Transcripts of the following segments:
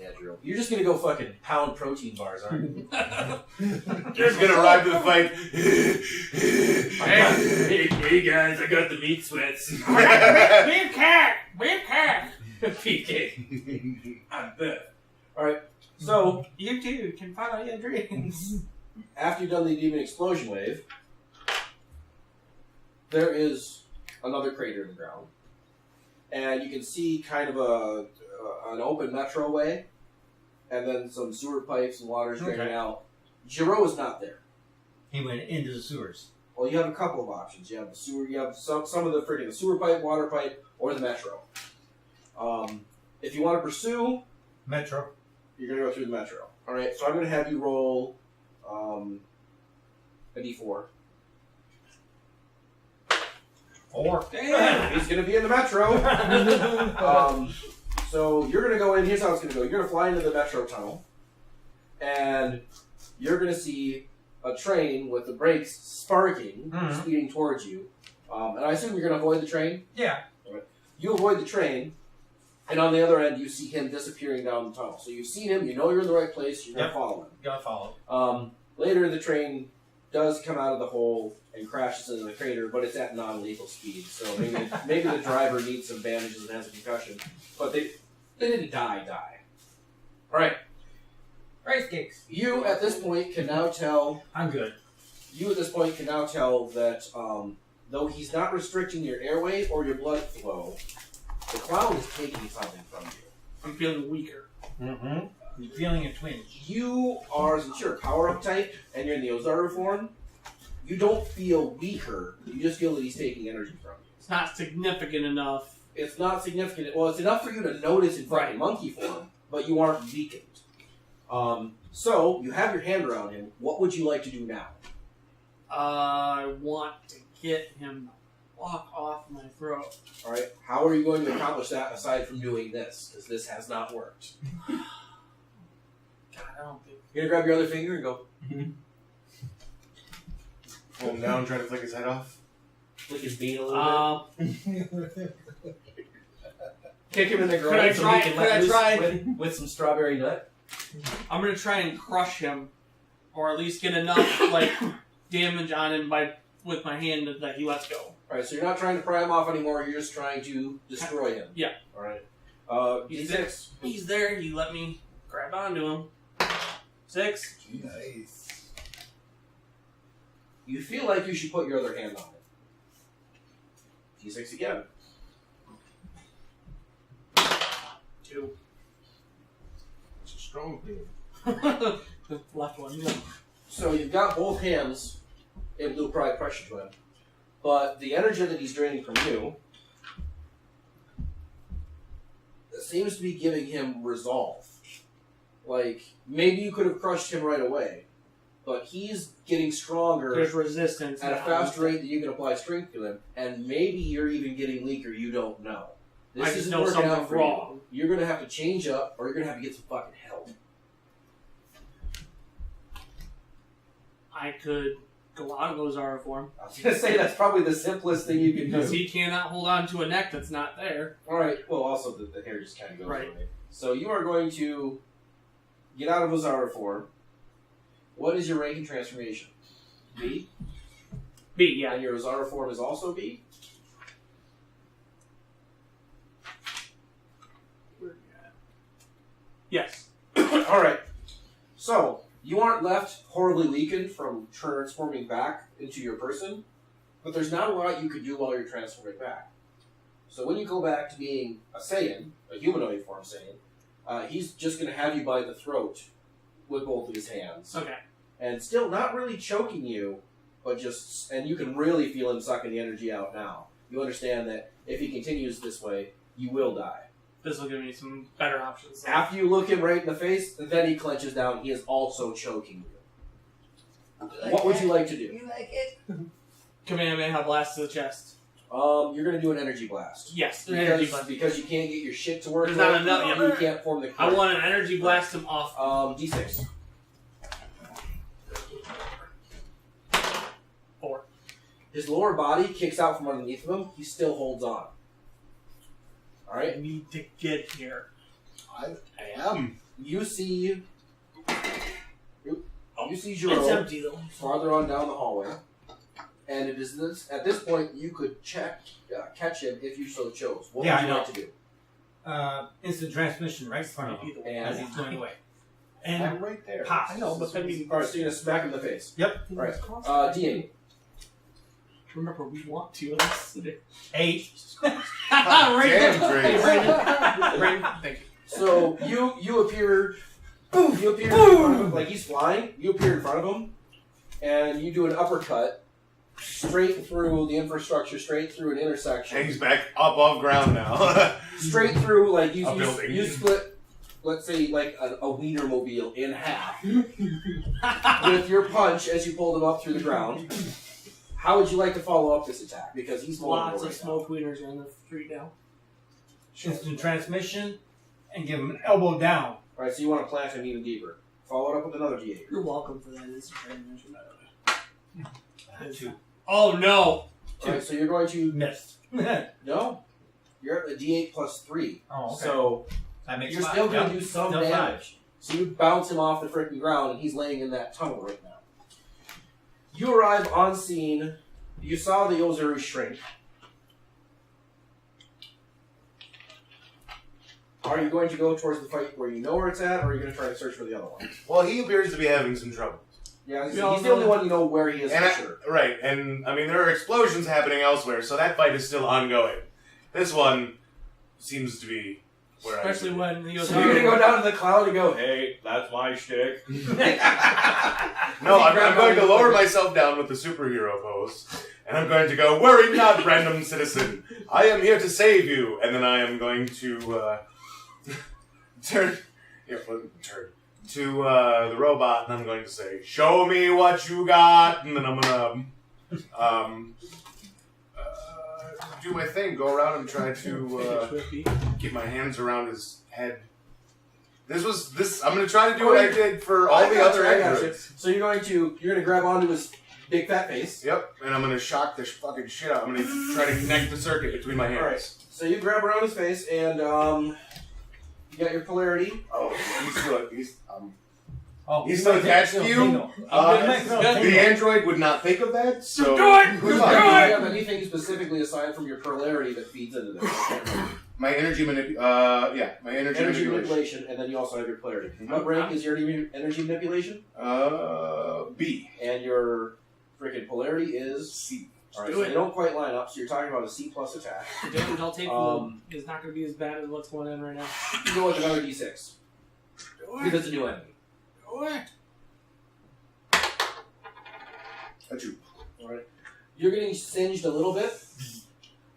Yeah, Gero. You're just gonna go fucking pound protein bars, aren't you? Just gonna arrive to the fight. Hey guys, I got the meat sweats. Beef cat! PK. I bet. Alright, so You too can follow your dreams. after you've done the demon explosion wave, there is another crater in the ground. And you can see kind of an open metro way, and then some sewer pipes and water draining out. Gero is not there. He went into the sewers. Well, you have a couple of options. You have the sewer. You have some of the sewer pipe, water pipe, or the metro. If you want to pursue, Metro. you're going to go through the metro. All right. So I'm going to have you roll a d4. 4. Damn, he's going to be in the metro. So you're going to go in. Here's how it's going to go. You're going to fly into the metro tunnel, and you're going to see a train with the brakes sparking, speeding towards you. And I assume you're going to avoid the train? Yeah. Right. You avoid the train, and on the other end, you see him disappearing down the tunnel. So you've seen him. You know you're in the right place. You're going to follow him. Gotta follow. Later, the train does come out of the hole and crashes into the crater, but it's at non-lethal speed. So maybe the driver needs some bandages and has a concussion. But they didn't die. All right. Race cakes. You, at this point, can now tell... I'm good. You, at this point, can now tell that though he's not restricting your airway or your blood flow, the clown is taking something from you. I'm feeling weaker. Mm-hmm. You're feeling a twinge. You are, since you're a power-up type, and you're in the Ozaru form, you don't feel weaker. You just feel that he's taking energy from you. It's not significant enough. It's not significant. Well, it's enough for you to notice in fucking monkey form, but you aren't weakened. So, you have your hand around him. What would you like to do now? I want to get him to walk off my throat. Alright, how are you going to accomplish that aside from doing this? Because this has not worked. God, I don't think... You're gonna grab your other finger and go... Pull him down, trying to flick his head off. Flick his bean a little bit. Kick him in the groin Could I so try- he can could let I loose try- with some strawberry nut. I'm going to try and crush him. Or at least get enough, like, damage on him with my hand that he lets go. Alright, so you're not trying to pry him off anymore, you're just trying to destroy him. Yeah. Alright. He's D6. He's there. You let me grab onto him. 6. Nice. You feel like you should put your other hand on it. D6 again. 2. It's a strong thing. The left one. Yeah. So you've got both hands able to apply pressure to him, but the energy that he's draining from you seems to be giving him resolve. Like, maybe you could have crushed him right away, but he's getting stronger There's resistance at a now. faster rate that you can apply strength to him, and maybe you're even getting weaker, you don't know. This I just isn't know working out something's for wrong. you. You're going to have to change up, or you're going to have to get some fucking help. I could go out of Ozara form. I was going to say that's probably the simplest thing you can Because do. he cannot hold on to a neck that's not there. Alright, well, also the hair just kind of goes Right. away. So you are going to get out of Ozara form. What is your rank in transformation? B? B, yeah. And your Ozara form is also B? Yes. Alright. So, you aren't left horribly weakened from transforming back into your person, but there's not a lot you could do while you're transforming back. So when you go back to being a Saiyan, a humanoid form Saiyan, he's just going to have you by the throat with both of his hands. Okay. And still not really choking you, but just, and you can really feel him sucking the energy out now. You understand that if he continues this way, you will die. This will give me some better options. After you look him right in the face, then he clenches down. He is also choking you. What would you like to do? You like it? Kamehameha blast to the chest. You're going to do an energy blast. Yes, an energy blast. Because you can't get your shit to work. There's not enough. You can't form the. I want an energy blast him off. D6. 4. His lower body kicks out from underneath of him. He still holds on. All I right. need to get here. I am. you see It's Gero empty though. farther on down the hallway, and it is this. At this point, you could catch him if you so chose. What Yeah, would you I know. like to do? Instant transmission right in front of him as he's going away. I'm And right there. Pop. I know, but then we All right, so you're gonna smack him in the face. Right. D8. remember we want to. Let's 8. right Damn, there. Grace. Brandon, thank you. So you appear, you appear in front of him, like he's flying. You appear in front of him, and you do an uppercut straight through the infrastructure, straight through an intersection, He's back above ground now. straight through like A building. you split. Let's say like a Wienermobile in half with your punch as you pulled him up through the ground. How would you like to follow up this attack? Because he's Lots vulnerable of right smoke wieners are on the street now. Instant transmission and give him an elbow down. now. All right, so you want to plant him even deeper. Follow it up with another D8. You're welcome for that. This is transmission, by the way. 2. Oh no! All right, so you're going to Missed. no. You're at the D8 plus 3. Oh, okay. So That makes you're 5. still going to Yep. do some Still damage. So you bounce him off the freaking ground, and he's laying in that tunnel right now. You arrive on scene. You saw the Yozaru shrink. Are you going to go towards the fight where you know where it's at, or are you going to try to search for the other one? Well, he appears to be having some trouble. Yeah, he's We all the only know- one you know where he is And for sure. Right, and I mean, there are explosions happening elsewhere, so that fight is still ongoing. This one seems to be where Especially when he goes. So you're going to go down to the cloud and go, hey, that's my shtick. No, I'm going to lower myself down with the superhero pose, and I'm going to go, worry not, random citizen. I am here to save you. And then I am going to turn to the robot, and I'm going to say, show me what you got. And then I'm going to do my thing, go around and try to get my hands around his head. I'm going to try to do what I did for all the other I got you. androids. So you're going to grab onto his big fat face. Yep, and I'm gonna shock the fucking shit out. I'm gonna try to connect the circuit between my hands. All right. So you grab around his face, and you got your polarity. Oh, he's still Oh, He's still attached to you? The android would not think of that. So Do it! good Do luck. you have anything specifically aside from your polarity that feeds into this? My energy my energy Energy manipulation. manipulation, and then you also have your polarity. What rank is your energy manipulation? B. And your freaking polarity is C. Alright, Do so it. they don't quite line up, so you're talking about a C plus attack. The damage I'll take Um, is not going to be as bad as what's going on right now. You go with another D6. Because it's a new enemy. A 2. Alright. You're getting singed a little bit.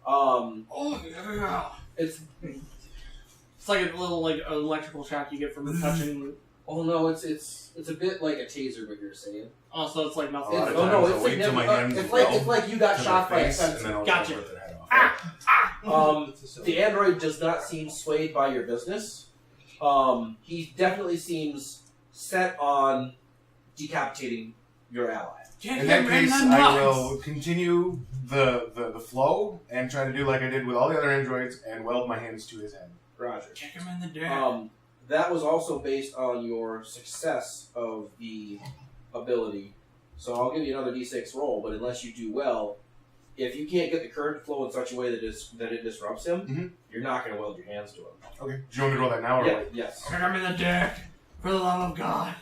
Oh, yeah. It's It's like a little electrical shock you get from touching. oh no, it's a bit like a taser, what you're saying. Oh, so it's like nothing. A lot It's, of oh no, times it's I'll wait till my significant. hands It's like melt it's like you got to shot their by a face, and sensor. then I'll Gotcha. rip their head off. The android does not seem swayed by your business. He definitely seems set on decapitating your ally. In that case, I will continue the flow and try to do like I did with all the other androids and weld my hands to his head. Roger. Kick him in the dick. That was also based on your success of the ability. So I'll give you another D6 roll, but unless you do well, if you can't get the current to flow in such a way that it disrupts him, you're not going to weld your hands to him. Okay. Do you want me to roll that now or Yeah, wait? yes. Kick him in the dick. For the love of God.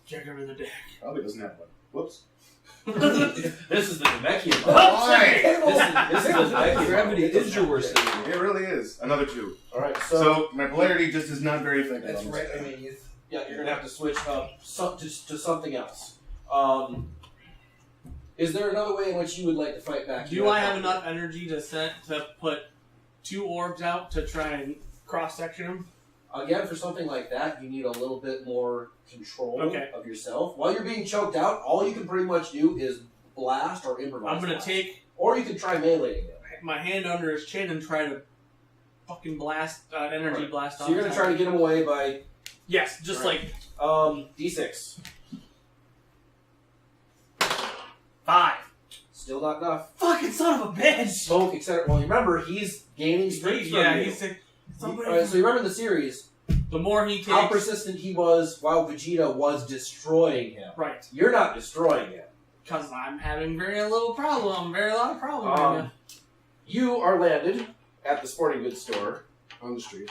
Kick him in the dick. Probably doesn't have one. Whoops. This is the Namekian. Why? This is the Namekian. Gravity is your worst enemy. It really is. Another 2. All right, So my polarity just is not very effective. That's on this right. guy. I mean, yeah, you're gonna have to switch up to something else. Is there another way in which you would like to fight back? Do I have enough energy to put 2 orbs out to try and cross section him? Again, for something like that, you need a little bit more control Okay. of yourself. While you're being choked out, all you can pretty much do is blast or improvise. I'm gonna blast. take or you can try meleeing him. my hand under his chin and try to fucking blast energy Right. blast. So you're gonna try to get him away by Yes, just Right. like D6. 5. Still not enough. Fucking son of a bitch. Smoke, etc. Well, remember he's gaining strength. Yeah, from you. he's Alright, so you remember the series. The more he takes... how persistent he was while Vegeta was destroying him. Right. You're not destroying him. Because I'm having very lot of problem right now. You are landed at the sporting goods store. On the street.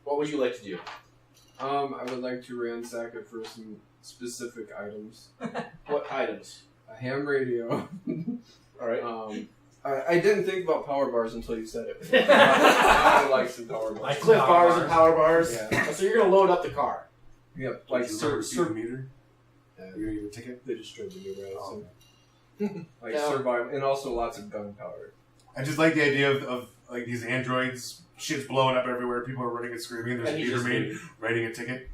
What would you like to do? I would like to ransack it for some specific items. What items? A ham radio. Alright. I didn't think about power bars until you said it. I would like some power bars. Like Cliff power bars bars. and power bars. Yeah. So you're going to load up the car. Yep. Like Like a meter? Yeah, You're gonna give a ticket? they destroyed the new route. Oh, So. Like Yeah. survival, and also lots of gunpowder. I just like the idea of like these androids, shit's blowing up everywhere, people are running and screaming, there's a And he meter just maid leaves. writing a ticket.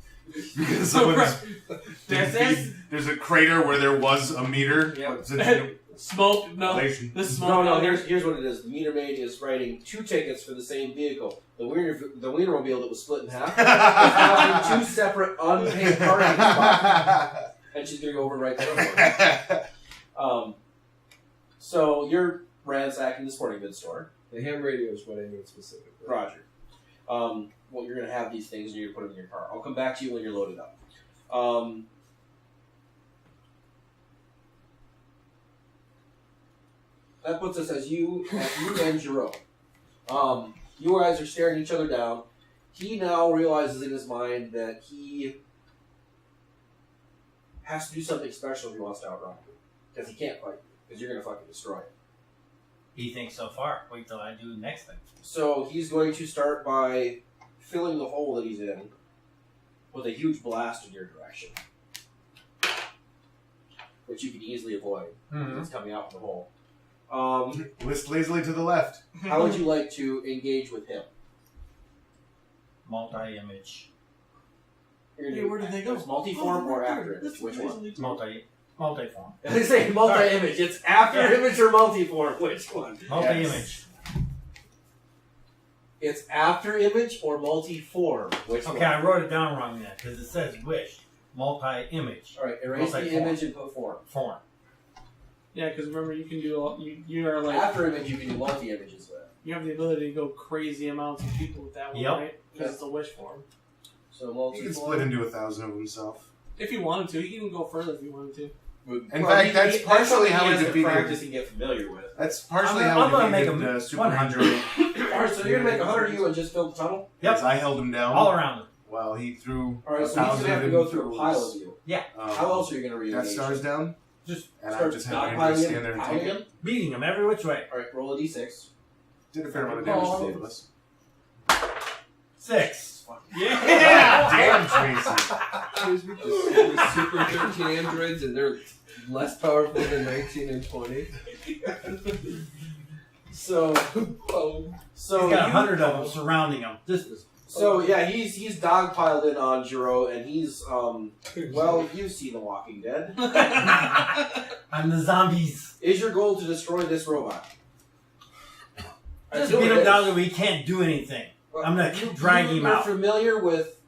Because someone's there's a crater where there was a meter. Yep. But since Smoke, no. inflation- This smoke. No, here's what it is. The meter maid is writing 2 tickets for the same vehicle. The Wienermobile that was split in half is now in 2 separate unpaid parking spots. And she's going to go over right there. So you're ransacking the sporting goods store. The ham radio is what I need specifically. Roger. Well, you're going to have these things and you're going to put them in your car. I'll come back to you when you're loaded up. That puts us as you and Gero. You guys are staring each other down. He now realizes in his mind that he has to do something special if he wants to outrun you. Because he can't fight you. Because you're going to fucking destroy him. He thinks so far. Wait till I do the next thing. So he's going to start by filling the hole that he's in with a huge blast in your direction. Which you can easily avoid. Mm-hmm. It's coming out from the hole. List lazily to the left. How would you like to engage with him? Multi-image. You're gonna Hey, do where did they go? multi-form or right after there. image? That's Which one? Multi-form. They say multi-image. It's after image or multi-form. Which one? Multi-image. It's after image or multi-form. Which Okay, one? I wrote it down wrong then, because it says wish. Multi-image. All right, erase the Multi-form. image and put form. Form. Yeah, because remember, you can do all, you are like, After image, you can do multi-images with. you have the ability to go crazy amounts of people with that one, Yep. right? Because it's a wish form. So He can split multi-form. into 1,000 of himself. If you wanted to, you can go further if you wanted to. In fact, that's partially how he we has to practice defeated. and get familiar with. That's partially I'm how gonna we make defeated him Super 100. Hydro. All right, so you're gonna make 100 of you and just fill the tunnel. Yep. As I held him down All around it. while he threw All right, so he's 1,000 gonna have to of go through a pile those, of you. um, How else are you gonna Death re-engage? Stars down. Just And I Start just had Andrew stockpiling stand him, there and piling take it. him. beating him every which way. All right, roll a d6. Did a fair amount of damage Oh. to save us. 6. Yeah! Damn, Tracy. There's the Super 13 androids, and they're less powerful than 19 and 20. So, so He's got you- 100 of them surrounding him. This is. So yeah, he's dogpiled in on Gero, and he's well, you've seen The Walking Dead. I'm the zombies. Is your goal to destroy this robot? Just Until beat it him is. down till we can't do anything. I'm gonna drag him You're out. familiar with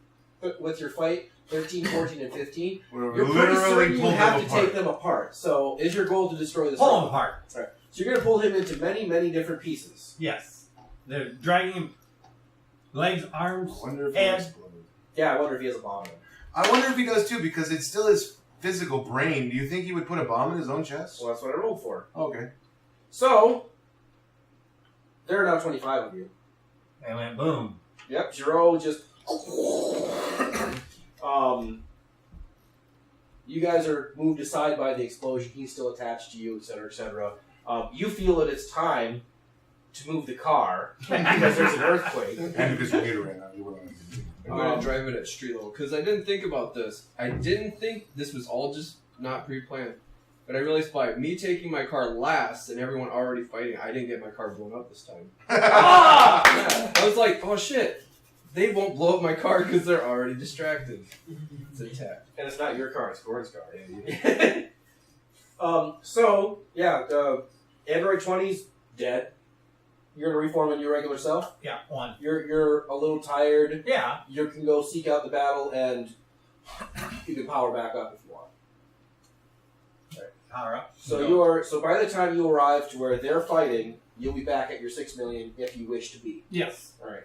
your fight 13, 14, and 15. We're You're pretty certain literally you pulled have them to apart. take them apart. So is your goal to destroy this Pull him robot? apart. So you're going to pull him into many, many different pieces. Yes. They're dragging him. Legs, arms, I wonder if head. he exploded. Yeah, I wonder if he has a bomb in him. I wonder if he does too, because it's still his physical brain. Do you think he would put a bomb in his own chest? Well, that's what I rolled for. Okay. So there are now 25 of you. They went boom. Yep, Gero just. You guys are moved aside by the explosion. He's still attached to you, etc., etc. You feel that it's time to move the car because there's an earthquake. And because your meter ran out, you were like, I'm gonna drive it at street level because I didn't think about this. I didn't think this was all just not pre-planned, but I realized by me taking my car last and everyone already fighting, I didn't get my car blown up this time. Ah! I was like, oh shit, they won't blow up my car because they're already distracted. It's an attack. And it's not your car; it's Gordon's car. So yeah, Android 20's dead. You're gonna reform in your regular self. Yeah, 1. You're a little tired. Yeah. You can go seek out the battle, and you can power back up if you want. Power up. So by the time you arrive to where they're fighting, you'll be back at your 6 million if you wish to be. Yes. All right.